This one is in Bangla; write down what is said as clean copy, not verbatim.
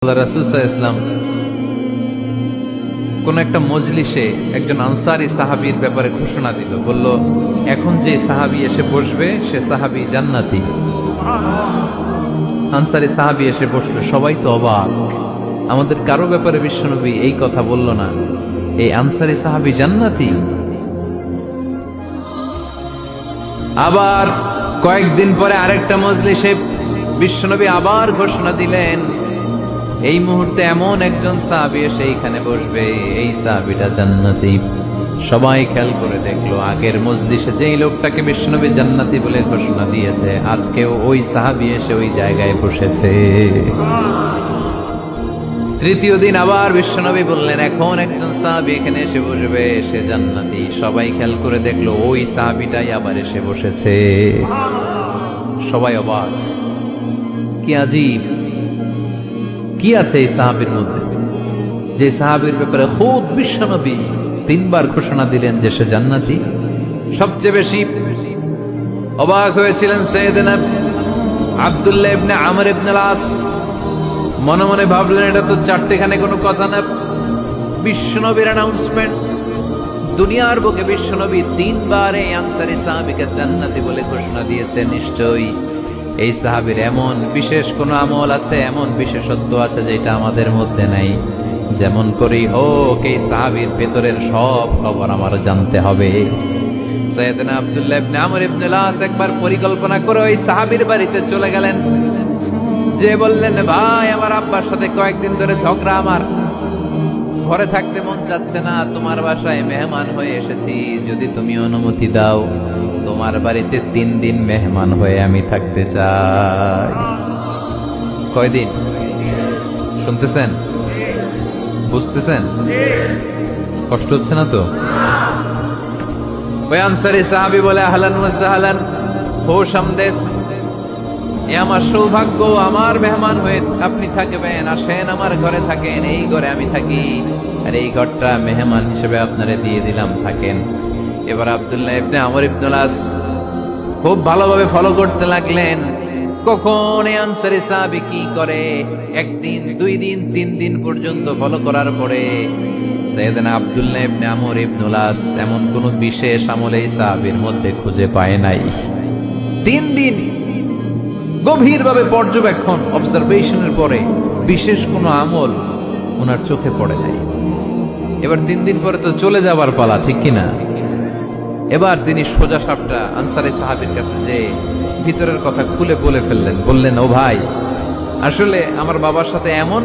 রাসূল সাল্লাল্লাহু আলাইহি ওয়াসাল্লাম কোন একটা মজলিসে একজন আনসারী সাহাবীর ব্যাপারে ঘোষণা দিল, বলল এখন যে সাহাবী এসে বসবে সে সাহাবী জান্নাতি। আনসারী সাহাবী এসে বসলো, সবাই তো অবাক, আমাদের কারো ব্যাপারে বিশ্বনবী এই কথা বলল না, এই আনসারী সাহাবী জান্নাতি। আবার কয়েকদিন পরে আরেকটা মজলিসে বিশ্বনবী আবার ঘোষণা দিলেন, এই মুহূর্তে এমন একজন সাহাবী এসে এইখানে বসবে, এই সাহাবীটা জান্নাতি। সবাই খেয়াল করে দেখলো, আগের মজলিসে যেই লোকটাকে বিশ্বনবী জান্নাতি বলে ঘোষণা দিয়েছে, আজকেও ওই সাহাবী এসে ওই জায়গায় বসেছে। তৃতীয় দিন আবার বিশ্বনবী বললেন, এখন একজন সাহাবী এখানে এসে বসবে, সে জান্নাতি। সবাই খেয়াল করে দেখলো, ওই সাহাবীটাই আবার এসে বসেছে। সবাই অবাক, কি আজীব, কি আছে এই সাহাবীর মধ্যে, যে সাহাবীর ব্যাপারে খুব বিশ্বনবী তিনবার ঘোষণা দিলেন যে সে জান্নাতি। সবচেয়ে বেশি অবাক হয়েছিলেন সাইয়েদনা আব্দুল্লাহ ইবনে আমর ইবনে আস। মনে মনে ভাবলেন, এটা তো চারটেখানে কোনো কথা না, বিশ্বনবীর অ্যানাউন্সমেন্ট। দুনিয়ার বুকে বিশ্বনবী তিনবার এই আনসারী সাহাবীকে জান্নাতি বলে ঘোষণা দিয়েছে, নিশ্চয়ই এই সাহাবীর এমন বিশেষ কোন আমল আছে, এমন বিশেষত্ব আছে যেটা আমাদের মধ্যে নাই। যেমন করেই হোক এই সাহাবীর ভেতরের সব খবর আমার জানতে হবে। সাইয়েদনা আব্দুল্লাহ ইবনে আমর ইবনে আস একবার পরিকল্পনা করে ওই সাহাবীর বাড়িতে চলে গেলেন, যে বললেন, ভাই আমার আব্বার সাথে কয়েকদিন ধরে ঝগড়া, আমার ঘরে থাকতে মন চাচ্ছে না, তোমার বাসায় মেহমান হয়ে এসেছি, যদি তুমি অনুমতি দাও তোমার বাড়িতে 3 দিন মেহমান হয়ে আমি থাকতে চাই। কয়দিন? শুনতেছেন? বুঝতেছেন? কষ্ট হচ্ছে না তো? ওই আনসারী সাহাবী বলে, আহলান ওয়া সাহলান, খোশ আমদেদ, এ আমার সৌভাগ্য, আমার মেহমান হয়ে আপনি থাকবেন, আসেন আমার ঘরে থাকেন, এই ঘরে আমি থাকি, আর এই ঘরটা মেহমান হিসেবে আপনারে দিয়ে দিলাম, থাকেন। এবার আব্দুল্লাহ ইবনে আমর ইবনে আস খুব ভালোভাবে ফলো করতে লাগলেন, কখন এই আনসারী সাহাবী কি করে। 1 দিন, 2 দিন, 3 দিন পর্যন্ত ফলো করার পরে সাইয়েদনা আব্দুল্লাহ ইবনে আমর ইবনে আস এমন কোন বিশেষ আমল এই সাহাবীর মধ্যে খুঁজে পায় নাই। 3 দিন গভীরভাবে পর্যবেক্ষণ, অবজারভেশনের পরে বিশেষ কোন আমল ওনার চোখে পড়ে নাই। এবার 3 দিন পরে তো চলে যাবার পালা, ঠিক কিনা? এবার তিনি সোজা সাপটা আনসারী সাহাবীর কাছে যে ভিতরের কথা খুলে বলে ফেললেন, বললেন, ও ভাই, আসলে আমার বাবার সাথে এমন